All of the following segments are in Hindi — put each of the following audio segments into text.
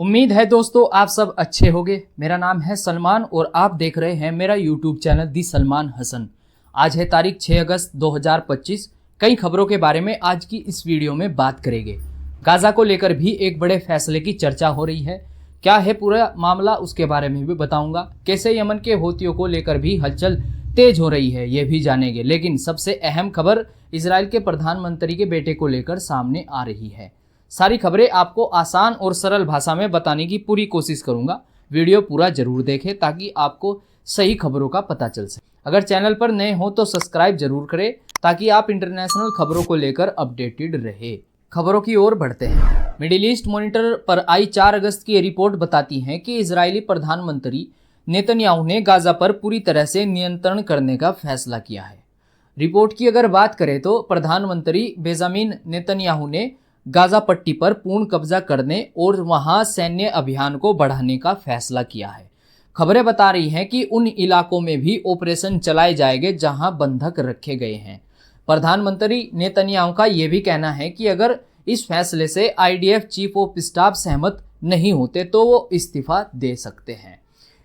उम्मीद है दोस्तों आप सब अच्छे होंगे। मेरा नाम है सलमान और आप देख रहे हैं मेरा यूट्यूब चैनल दी सलमान हसन। आज है तारीख 6 अगस्त 2025। कई खबरों के बारे में आज की इस वीडियो में बात करेंगे। गाजा को लेकर भी एक बड़े फैसले की चर्चा हो रही है। क्या है पूरा मामला, उसके बारे में भी बताऊंगा। कैसे यमन के हौतियों को लेकर भी हलचल तेज हो रही है, ये भी जानेंगे। लेकिन सबसे अहम खबर इजराइल के प्रधानमंत्री के बेटे को लेकर सामने आ रही है। सारी खबरें आपको आसान और सरल भाषा में बताने की पूरी कोशिश करूंगा। वीडियो पूरा जरूर देखें ताकि आपको सही खबरों का पता चल सके। अगर चैनल पर नए हो तो सब्सक्राइब जरूर करें ताकि आप इंटरनेशनल खबरों को लेकर अपडेटेड रहे। खबरों की ओर बढ़ते हैं। मिडिल ईस्ट मॉनिटर पर आई 4 अगस्त की रिपोर्ट बताती है कि इजरायली प्रधानमंत्री नेतन्याहू ने गाजा पर पूरी तरह से नियंत्रण करने का फैसला किया है। रिपोर्ट की अगर बात करें तो प्रधानमंत्री बेंजामिन नेतन्याहू ने गाजा पट्टी पर पूर्ण कब्जा करने और वहां सैन्य अभियान को बढ़ाने का फैसला किया है। खबरें बता रही हैं कि उन इलाकों में भी ऑपरेशन चलाए जाएंगे जहां बंधक रखे गए हैं। प्रधानमंत्री नेतन्याहू का यह भी कहना है कि अगर इस फैसले से आईडीएफ चीफ ऑफ स्टाफ सहमत नहीं होते तो वो इस्तीफा दे सकते हैं।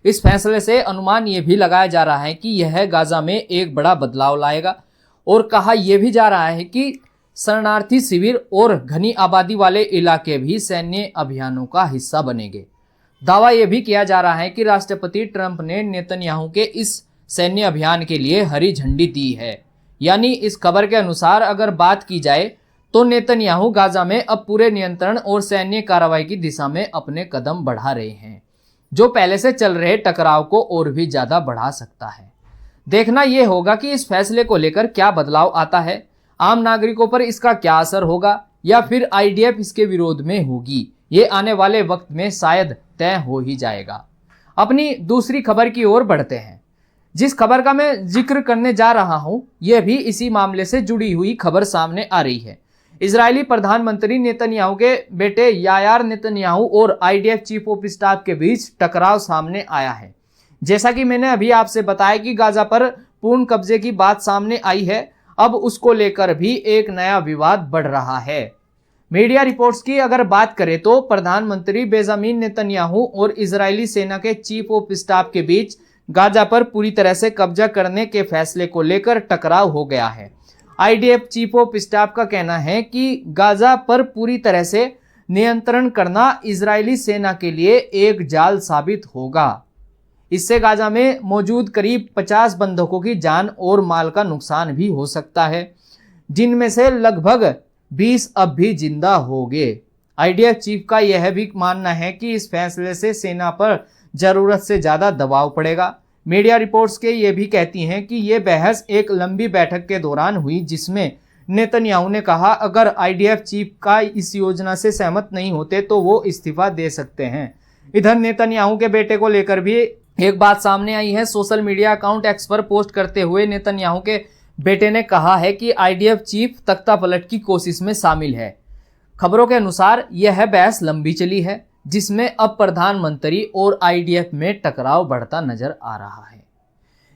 इस फैसले से अनुमान ये भी लगाया जा रहा है कि यह गाजा में एक बड़ा बदलाव लाएगा और कहा यह भी जा रहा है कि शरणार्थी शिविर और घनी आबादी वाले इलाके भी सैन्य अभियानों का हिस्सा बनेंगे। दावा यह भी किया जा रहा है कि राष्ट्रपति ट्रंप ने नेतन्याहू के इस सैन्य अभियान के लिए हरी झंडी दी है। यानी इस खबर के अनुसार अगर बात की जाए तो नेतन्याहू गाजा में अब पूरे नियंत्रण और सैन्य कार्रवाई की दिशा में अपने कदम बढ़ा रहे हैं, जो पहले से चल रहे टकराव को और भी ज्यादा बढ़ा सकता है। देखना यह होगा कि इस फैसले को लेकर क्या बदलाव आता है, आम नागरिकों पर इसका क्या असर होगा या फिर आईडीएफ इसके विरोध में होगी। ये आने वाले वक्त में शायद तय हो ही जाएगा। अपनी दूसरी खबर की ओर बढ़ते हैं। जिस खबर का मैं जिक्र करने जा रहा हूं यह भी इसी मामले से जुड़ी हुई खबर सामने आ रही है। इजरायली प्रधानमंत्री नेतन्याहू के बेटे यायार नेतन्याहू और आईडीएफ चीफ ऑफ स्टाफ के बीच टकराव सामने आया है। जैसा कि मैंने अभी आपसे बताया कि गाजा पर पूर्ण कब्जे की बात सामने आई है, अब उसको लेकर भी एक नया विवाद बढ़ रहा है। मीडिया रिपोर्ट्स की अगर बात करें तो प्रधानमंत्री बेंजामिन नेतन्याहू और इजरायली सेना के चीफ ऑफ स्टाफ के बीच गाजा पर पूरी तरह से कब्जा करने के फैसले को लेकर टकराव हो गया है। आईडीएफ चीफ ऑफ स्टाफ का कहना है कि गाजा पर पूरी तरह से नियंत्रण करना इजरायली सेना के लिए एक जाल साबित होगा। इससे गाजा में मौजूद करीब 50 बंधकों की जान और माल का नुकसान भी हो सकता है, जिनमें से लगभग 20 अब भी जिंदा होंगे। आईडीएफ चीफ का यह भी मानना है कि इस फैसले से सेना पर जरूरत से ज्यादा दबाव पड़ेगा। मीडिया रिपोर्ट्स के ये भी कहती हैं कि ये बहस एक लंबी बैठक के दौरान हुई, जिसमें नेतन्याहू ने कहा अगर आईडीएफ चीफ का इस योजना से सहमत नहीं होते तो वो इस्तीफा दे सकते हैं। इधर नेतन्याहू के बेटे को लेकर भी एक बात सामने आई है। सोशल मीडिया अकाउंट एक्स पर पोस्ट करते हुए नेतन्याहू के बेटे ने कहा है कि आईडीएफ चीफ तख्तापलट की कोशिश में शामिल है। खबरों के अनुसार यह बहस लंबी चली है, जिसमें अब प्रधानमंत्री और आईडीएफ में टकराव बढ़ता नजर आ रहा है।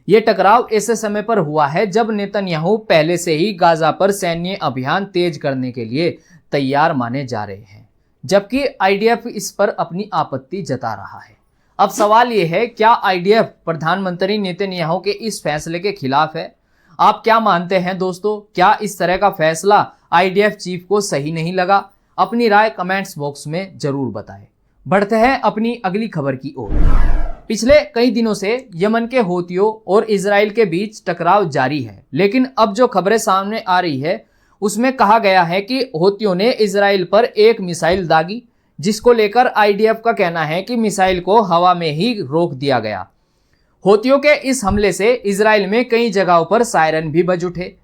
यह टकराव ऐसे समय पर हुआ है जब नेतन्याहू पहले से ही गाजा पर सैन्य अभियान तेज करने के लिए तैयार माने जा रहे हैं, जबकि आईडीएफ इस पर अपनी आपत्ति जता रहा है। अब सवाल यह है, क्या आईडीएफ प्रधानमंत्री नेतन्याहू के इस फैसले के खिलाफ है? आप क्या मानते हैं दोस्तों? क्या इस तरह का फैसला आईडीएफ चीफ को सही नहीं लगा? अपनी राय कमेंट्स बॉक्स में जरूर बताएं। बढ़ते हैं अपनी अगली खबर की ओर। पिछले कई दिनों से यमन के हौतियों और इजराइल के बीच टकराव जारी है, लेकिन अब जो खबरें सामने आ रही है उसमें कहा गया है कि हौतियों ने इजराइल पर एक मिसाइल दागी, जिसको लेकर आईडीएफ का कहना है कि मिसाइल को हवा में ही रोक दिया गया। हौतियों के इस हमले से इजराइल में कई जगहों पर सायरन भी बज उठे।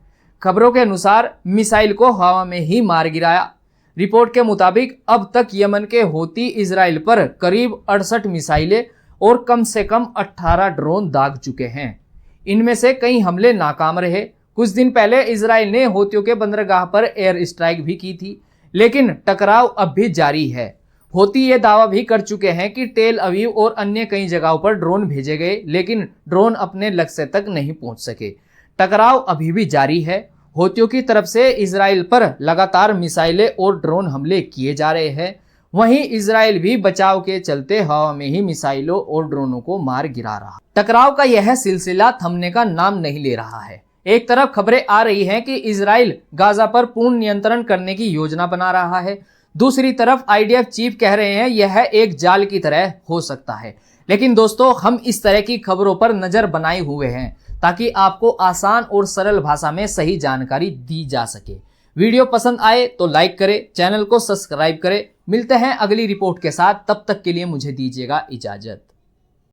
खबरों के अनुसार मिसाइल को हवा में ही मार गिराया। रिपोर्ट के मुताबिक अब तक यमन के हौती इजराइल पर करीब 68 मिसाइलें और कम से कम 18 ड्रोन दाग चुके हैं। इनमें से कई हमले नाकाम रहे। कुछ दिन पहले इजराइल ने हौतियों के बंदरगाह पर एयर स्ट्राइक भी की थी, लेकिन टकराव अब भी जारी है। हौती ये दावा भी कर चुके हैं कि टेल अवीव और अन्य कई जगहों पर ड्रोन भेजे गए, लेकिन ड्रोन अपने लक्ष्य तक नहीं पहुंच सके। टकराव अभी भी जारी है। हौतियों की तरफ से इजराइल पर लगातार मिसाइलें और ड्रोन हमले किए जा रहे हैं। वहीं इजराइल भी बचाव के चलते हवा में ही मिसाइलों और ड्रोनों को मार गिरा रहा। टकराव का यह सिलसिला थमने का नाम नहीं ले रहा है। एक तरफ खबरें आ रही हैं कि इजराइल गाजा पर पूर्ण नियंत्रण करने की योजना बना रहा है, दूसरी तरफ आईडीएफ चीफ कह रहे हैं यह एक जाल की तरह हो सकता है। लेकिन दोस्तों, हम इस तरह की खबरों पर नजर बनाए हुए हैं ताकि आपको आसान और सरल भाषा में सही जानकारी दी जा सके। वीडियो पसंद आए तो लाइक करें, चैनल को सब्सक्राइब करें। मिलते हैं अगली रिपोर्ट के साथ, तब तक के लिए मुझे दीजिएगा इजाजत।